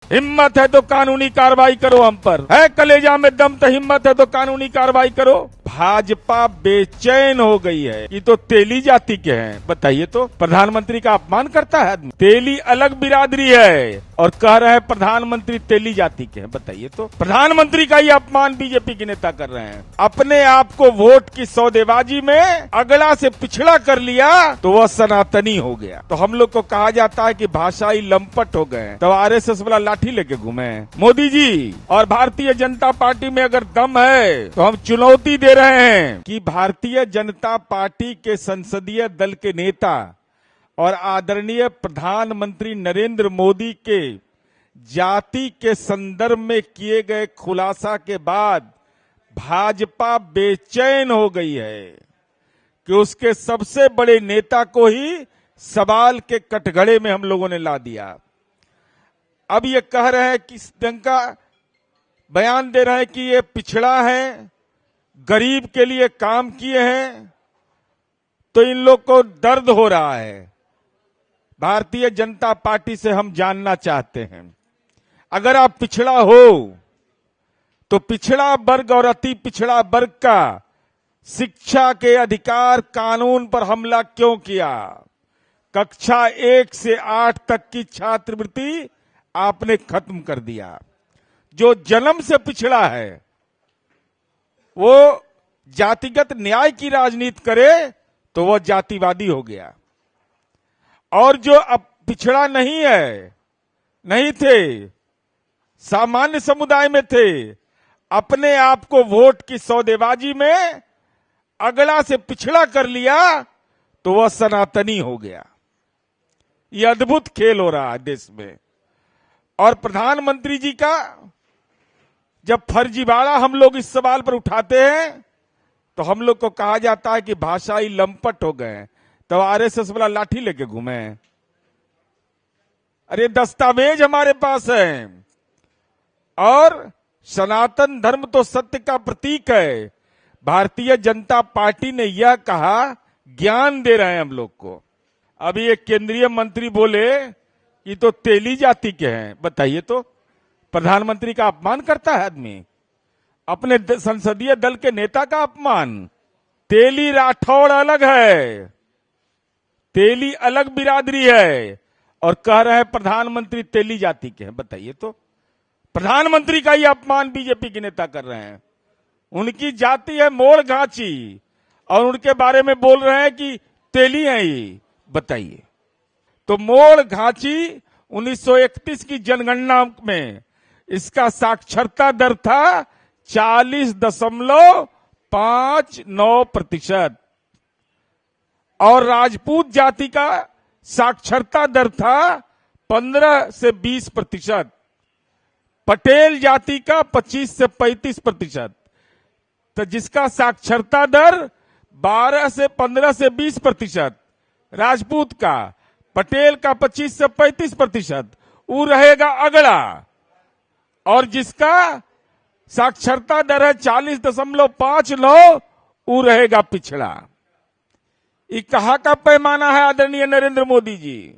हिम्मत है तो कानूनी कार्रवाई करो हम पर। है कलेजा में दम तो हिम्मत है तो कानूनी कार्रवाई करो। भाजपा बेचैन हो गई है। ये तो तेली जाति के हैं, बताइए तो। प्रधानमंत्री का अपमान करता है आदमी। तेली अलग बिरादरी है और कह रहे हैं प्रधानमंत्री तेली जाति के हैं, बताइए तो। प्रधानमंत्री का ये अपमान बीजेपी के नेता कर रहे हैं। अपने आप को वोट की सौदेबाजी में अगला से पिछड़ा कर लिया तो वह सनातनी हो गया। तो हम लोग को कहा जाता है कि भाषाई लंपट हो गए, तो आरएसएस वाला लाठी लेके घूमे। मोदी जी और भारतीय जनता पार्टी में अगर दम है तो हम चुनौती दे रहे हैं कि भारतीय जनता पार्टी के संसदीय दल के नेता और आदरणीय प्रधानमंत्री नरेंद्र मोदी के जाति के संदर्भ में किए गए खुलासा के बाद भाजपा बेचैन हो गई है कि उसके सबसे बड़े नेता को ही सवाल के कटघरे में हम लोगों ने ला दिया। अब ये कह रहे हैं कि इस ढंग का बयान दे रहे हैं कि ये पिछड़ा है, गरीब के लिए काम किए हैं, तो इन लोग को दर्द हो रहा है। भारतीय जनता पार्टी से हम जानना चाहते हैं, अगर आप पिछड़ा हो तो पिछड़ा वर्ग और अति पिछड़ा वर्ग का शिक्षा के अधिकार कानून पर हमला क्यों किया? कक्षा 1 से 8 तक की छात्रवृत्ति आपने खत्म कर दिया। जो जन्म से पिछड़ा है वो जातिगत न्याय की राजनीति करे तो वह जातिवादी हो गया, और जो अब पिछड़ा नहीं थे, सामान्य समुदाय में थे, अपने आप को वोट की सौदेबाजी में अगला से पिछड़ा कर लिया तो वह सनातनी हो गया। यह अद्भुत खेल हो रहा है देश में। और प्रधानमंत्री जी का जब फर्जीवाड़ा हम लोग इस सवाल पर उठाते हैं तो हम लोग को कहा जाता है कि भाषाई लंपट हो गए, तो आरएसएस वाला लाठी लेके घूमे। अरे दस्तावेज हमारे पास है, और सनातन धर्म तो सत्य का प्रतीक है। भारतीय जनता पार्टी ने यह कहा, ज्ञान दे रहे हैं हम लोग को। अभी एक केंद्रीय मंत्री बोले कि तो तेली जाति के हैं, बताइए तो। प्रधानमंत्री का अपमान करता है आदमी, अपने संसदीय दल के नेता का अपमान। तेली राठौड़ अलग है, तेली अलग बिरादरी है, और कह रहे हैं प्रधानमंत्री तेली जाति के हैं, बताइए तो। प्रधानमंत्री का ये अपमान बीजेपी के नेता कर रहे हैं। उनकी जाति है मोड़ घाची और उनके बारे में बोल रहे हैं कि तेली है ये, बताइए तो। मोड़ घाची 1931 की जनगणना में इसका साक्षरता दर था 40.59%, और राजपूत जाति का साक्षरता दर था 15 से 20%, पटेल जाति का 25 से 35%, तो जिसका साक्षरता दर 12 से 15 से 20%, राजपूत का, पटेल का 25 से 35%, वो रहेगा अगला, और जिसका साक्षरता दर है 40.59, वो रहेगा पिछड़ा। ये कहाँ का पैमाना है आदरणीय नरेंद्र मोदी जी?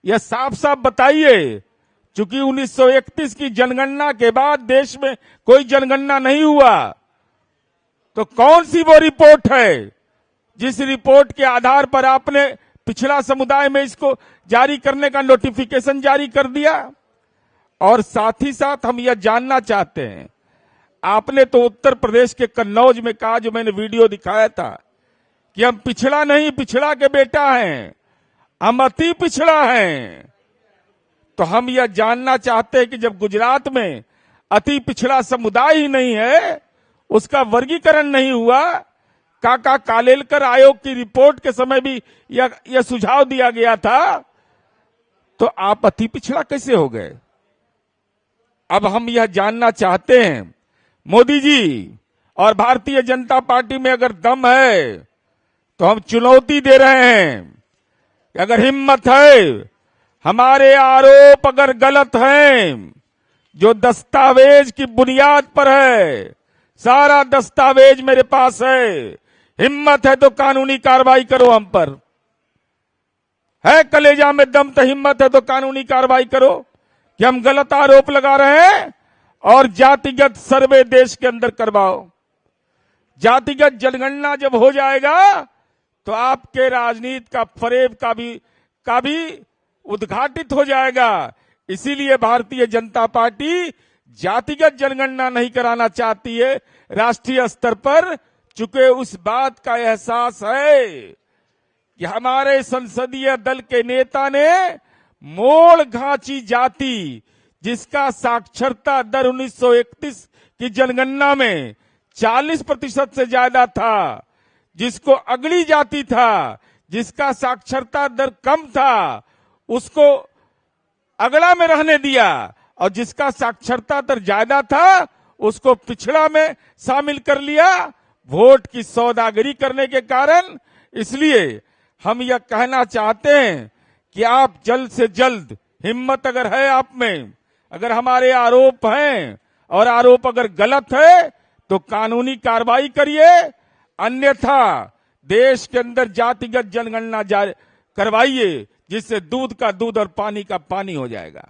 यह साफ साफ बताइए। चूंकि 1931 की जनगणना के बाद देश में कोई जनगणना नहीं हुआ, तो कौन सी वो रिपोर्ट है जिस रिपोर्ट के आधार पर आपने पिछड़ा समुदाय में इसको जारी करने का नोटिफिकेशन जारी कर दिया? और साथ ही साथ हम यह जानना चाहते हैं, आपने तो उत्तर प्रदेश के कन्नौज में कहा, जो मैंने वीडियो दिखाया था, कि हम पिछड़ा नहीं, पिछड़ा के बेटा हैं, हम अति पिछड़ा हैं। तो हम यह जानना चाहते हैं कि जब गुजरात में अति पिछड़ा समुदाय ही नहीं है, उसका वर्गीकरण नहीं हुआ, काका कालेलकर आयोग की रिपोर्ट के समय भी यह सुझाव दिया गया था, तो आप अति पिछड़ा कैसे हो गए? अब हम यह जानना चाहते हैं, मोदी जी और भारतीय जनता पार्टी में अगर दम है तो हम चुनौती दे रहे हैं कि अगर हिम्मत है, हमारे आरोप अगर गलत हैं, जो दस्तावेज की बुनियाद पर है, सारा दस्तावेज मेरे पास है, हिम्मत है तो कानूनी कार्रवाई करो हम पर। है कलेजा में दम तो हिम्मत है तो कानूनी कार्रवाई करो, कि हम गलत आरोप लगा रहे हैं और जातिगत सर्वे देश के अंदर करवाओ। जातिगत जनगणना जब हो जाएगा तो आपके राजनीति का फरेब का भी उद्घाटित हो जाएगा। इसीलिए भारतीय जनता पार्टी जातिगत जनगणना नहीं कराना चाहती है राष्ट्रीय स्तर पर, चूंकि उस बात का एहसास है कि हमारे संसदीय दल के नेता ने मोड़ घांची जाति, जिसका साक्षरता दर 1931 की जनगणना में 40% से ज्यादा था, जिसको अगड़ी जाति था, जिसका साक्षरता दर कम था, उसको अगड़ा में रहने दिया, और जिसका साक्षरता दर ज्यादा था उसको पिछड़ा में शामिल कर लिया, वोट की सौदागरी करने के कारण। इसलिए हम यह कहना चाहते हैं कि आप जल्द से जल्द, हिम्मत अगर है आप में, अगर हमारे आरोप हैं और आरोप अगर गलत है तो कानूनी कार्रवाई करिए, अन्यथा देश के अंदर जातिगत जनगणना करवाइए, जिससे दूध का दूध और पानी का पानी हो जाएगा।